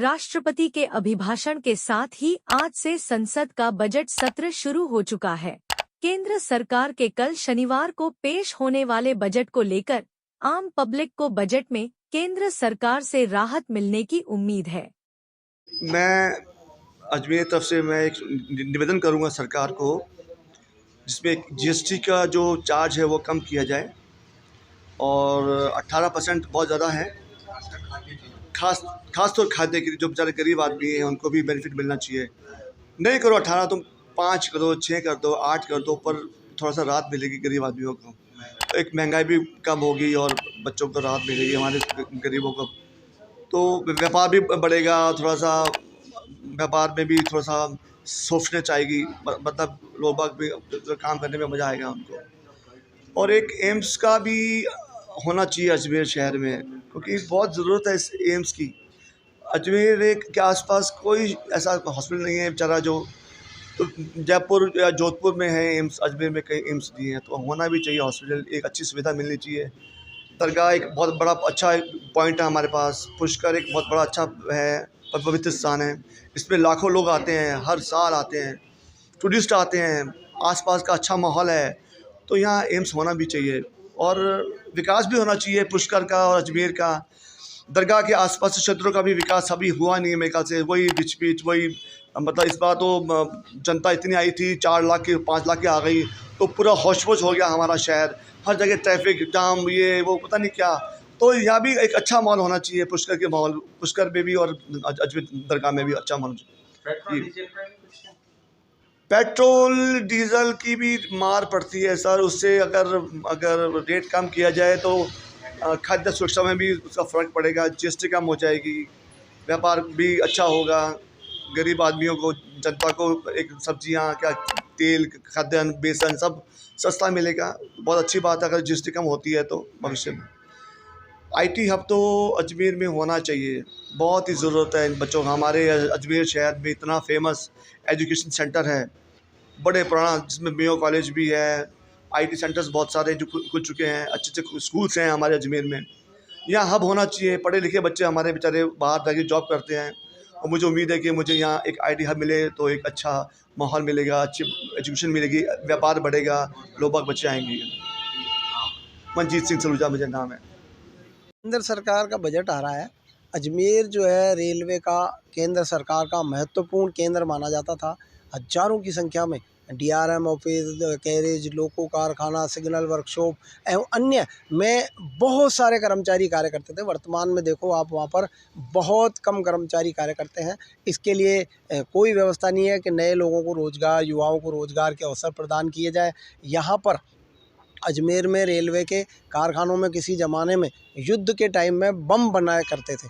राष्ट्रपति के अभिभाषण के साथ ही आज से संसद का बजट सत्र शुरू हो चुका है। केंद्र सरकार के कल शनिवार को पेश होने वाले बजट को लेकर आम पब्लिक को बजट में केंद्र सरकार से राहत मिलने की उम्मीद है। मैं अजमेर तरफ से मैं एक निवेदन करूंगा सरकार को, जिसमें जीएसटी का जो चार्ज है वो कम किया जाए और 18% बहुत ज़्यादा है। खास तौर खाद्य के जो बेचारे गरीब आदमी हैं उनको भी बेनिफिट मिलना चाहिए। नहीं करो 18, तुम 5 कर दो, 6 कर दो, 8 कर दो, पर थोड़ा सा राहत मिलेगी गरीब आदमियों को। एक महंगाई भी कम होगी और बच्चों को राहत मिलेगी, हमारे गरीबों को। तो व्यापार भी बढ़ेगा, थोड़ा सा व्यापार में भी थोड़ा सा सोचने चाहिए, मतलब लोग बाग भी काम करने में मज़ा आएगा उनको। और एक एम्स का भी होना चाहिए अजमेर शहर में, क्योंकि बहुत ज़रूरत है इस एम्स की। अजमेर एक के आसपास कोई ऐसा हॉस्पिटल नहीं है बेचारा जो, तो जयपुर या जोधपुर में है एम्स, अजमेर में कई एम्स नहीं है, तो होना भी चाहिए हॉस्पिटल, एक अच्छी सुविधा मिलनी चाहिए। दरगाह एक बहुत बड़ा अच्छा पॉइंट है हमारे पास। पुष्कर एक बहुत बड़ा अच्छा है, पवित्र स्थान है। इसमें लाखों लोग आते हैं, हर साल आते हैं, टूरिस्ट आते हैं, आसपास का अच्छा माहौल है, तो यहाँ एम्स होना भी चाहिए। और विकास भी होना चाहिए पुष्कर का और अजमेर का। दरगाह के आसपास के क्षेत्रों का भी विकास अभी हुआ नहीं है मेरे ख्याल से। वही बिच वही, मतलब इस बार तो जनता इतनी आई थी, 4 लाख की 5 लाख की आ गई, तो पूरा होश-पोश हो गया हमारा शहर। हर जगह ट्रैफिक जाम, ये वो पता नहीं क्या। तो यहाँ भी एक अच्छा माहौल होना चाहिए, पुष्कर के माहौल, पुष्कर में भी और अजमेर दरगाह में भी अच्छा माहौल। पेट्रोल डीजल की भी मार पड़ती है सर, उससे अगर रेट कम किया जाए तो खाद्य सुरक्षा में भी उसका फ़र्क पड़ेगा, जीएसटी कम हो जाएगी, व्यापार भी अच्छा होगा, गरीब आदमियों को, जनता को एक सब्जियां, क्या तेल, खाद्यान्न, बेसन सब सस्ता मिलेगा। बहुत अच्छी बात है अगर जीएसटी कम होती है तो भविष्य में। आईटी हब तो अजमेर में होना चाहिए, बहुत ही ज़रूरत है इन बच्चों का। हमारे अजमेर शहर में इतना फेमस एजुकेशन सेंटर है, बड़े पुराना, जिसमें मेयो कॉलेज भी है, आईटी सेंटर्स बहुत सारे जो खुल चुके हैं, अच्छे अच्छे स्कूल्स हैं हमारे अजमेर में। यहाँ हब होना चाहिए, पढ़े लिखे बच्चे हमारे बेचारे बाहर जाके जॉब करते हैं, और मुझे उम्मीद है कि मुझे यहाँ एक आईटी हब मिले तो एक अच्छा माहौल मिलेगा, अच्छी एजुकेशन मिलेगी, व्यापार बढ़ेगा, लोग बाग बच्चे आएंगे। मनजीत सिंह सलूजा मुझे नाम है। केंद्र सरकार का बजट आ रहा है। अजमेर जो है रेलवे का केंद्र सरकार का महत्वपूर्ण केंद्र माना जाता था। हज़ारों की संख्या में डीआरएम ऑफिस, गैरेज, लोको कारखाना, सिग्नल वर्कशॉप एवं अन्य में बहुत सारे कर्मचारी कार्य करते थे। वर्तमान में देखो आप, वहाँ पर बहुत कम कर्मचारी कार्य करते हैं। इसके लिए कोई व्यवस्था नहीं है कि नए लोगों को रोज़गार, युवाओं को रोज़गार के अवसर प्रदान किए जाए। यहाँ पर अजमेर में रेलवे के कारखानों में किसी ज़माने में युद्ध के टाइम में बम बनाया करते थे,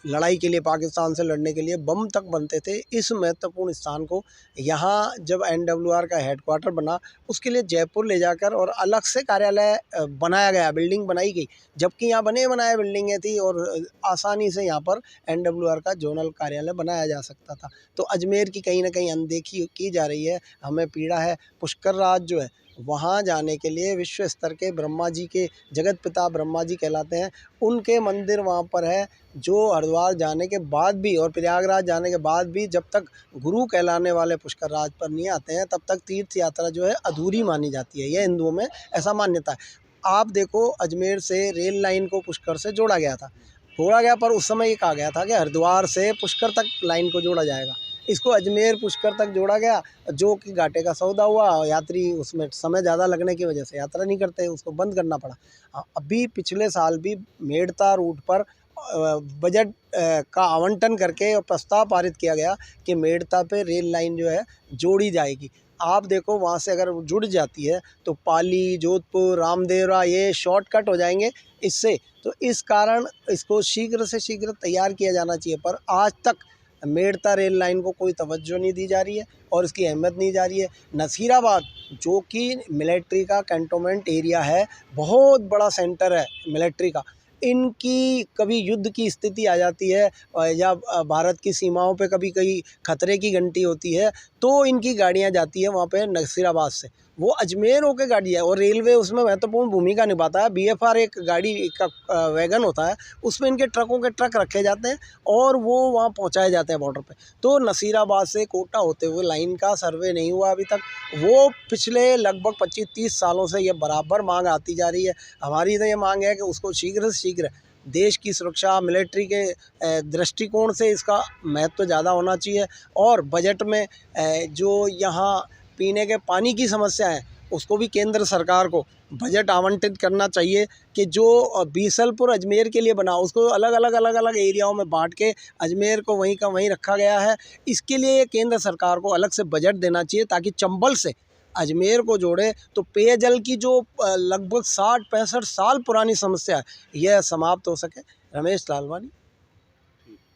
लड़ाई के लिए, पाकिस्तान से लड़ने के लिए बम तक बनते थे। इस महत्वपूर्ण स्थान को यहाँ जब एनडब्ल्यूआर का हेडक्वार्टर बना, उसके लिए जयपुर ले जाकर और अलग से कार्यालय बनाया गया, बिल्डिंग बनाई गई, जबकि यहाँ बने बनाए बिल्डिंगें थी और आसानी से यहाँ पर एनडब्ल्यूआर का जोनल कार्यालय बनाया जा सकता था। तो अजमेर की कहीं ना कहीं अनदेखी की जा रही है, हमें पीड़ा है। पुष्कर राज जो है, वहाँ जाने के लिए विश्व स्तर के ब्रह्मा जी के, जगत पिता ब्रह्मा जी कहलाते हैं, उनके मंदिर वहाँ पर है, जो हरिद्वार जाने के बाद भी और प्रयागराज जाने के बाद भी जब तक गुरु कहलाने वाले पुष्कर राज पर नहीं आते हैं, तब तक तीर्थ यात्रा जो है अधूरी मानी जाती है। यह हिंदुओं में ऐसा मान्यता है। आप देखो, अजमेर से रेल लाइन को पुष्कर से जोड़ा गया था, पर उस समय ये कहा गया था कि हरिद्वार से पुष्कर तक लाइन को जोड़ा जाएगा। इसको अजमेर पुष्कर तक जोड़ा गया, जो कि घाटे का सौदा हुआ। यात्री उसमें समय ज़्यादा लगने की वजह से यात्रा नहीं करते, उसको बंद करना पड़ा। अभी पिछले साल भी मेड़ता रूट पर बजट का आवंटन करके और प्रस्ताव पारित किया गया कि मेड़ता पे रेल लाइन जो है जोड़ी जाएगी। आप देखो, वहाँ से अगर जुड़ जाती है तो पाली, जोधपुर, रामदेवरा ये शॉर्टकट हो जाएंगे इससे। तो इस कारण इसको शीघ्र से शीघ्र तैयार किया जाना चाहिए, पर आज तक मेड़ता रेल लाइन को कोई तवज्जो नहीं दी जा रही है और इसकी अहमियत नहीं जा रही है। नसीराबाद, जो कि मिलिट्री का कैंटोनमेंट एरिया है, बहुत बड़ा सेंटर है मिलिट्री का, इनकी कभी युद्ध की स्थिति आ जाती है या भारत की सीमाओं पे कभी कहीं खतरे की घंटी होती है, तो इनकी गाड़ियां जाती है वहाँ पे नसीराबाद से। वो अजमेर होके गाड़ी है और रेलवे उसमें महत्वपूर्ण भूमिका निभाता है। बीएफआर एक गाड़ी का वैगन होता है, उसमें इनके ट्रकों के ट्रक रखे जाते हैं और वो वहाँ पहुँचाए जाते हैं बॉर्डर पे। तो नसीराबाद से कोटा होते हुए लाइन का सर्वे नहीं हुआ अभी तक। वो पिछले लगभग 25-30 सालों से ये बराबर मांग आती जा रही है। हमारी तो ये मांग है कि उसको शीघ्र से शीघ्र देश की सुरक्षा, मिलिट्री के दृष्टिकोण से इसका महत्व ज़्यादा होना चाहिए और बजट में जो यहाँ पीने के पानी की समस्या है उसको भी केंद्र सरकार को बजट आवंटित करना चाहिए कि जो बीसलपुर अजमेर के लिए बना उसको अलग अलग एरियाओं में बांट के अजमेर को वहीं का वहीं रखा गया है। इसके लिए केंद्र सरकार को अलग से बजट देना चाहिए ताकि चंबल से अजमेर को जोड़े तो पेयजल की जो लगभग 60-65 साल पुरानी समस्या है यह समाप्त हो सके। रमेश लालवानी।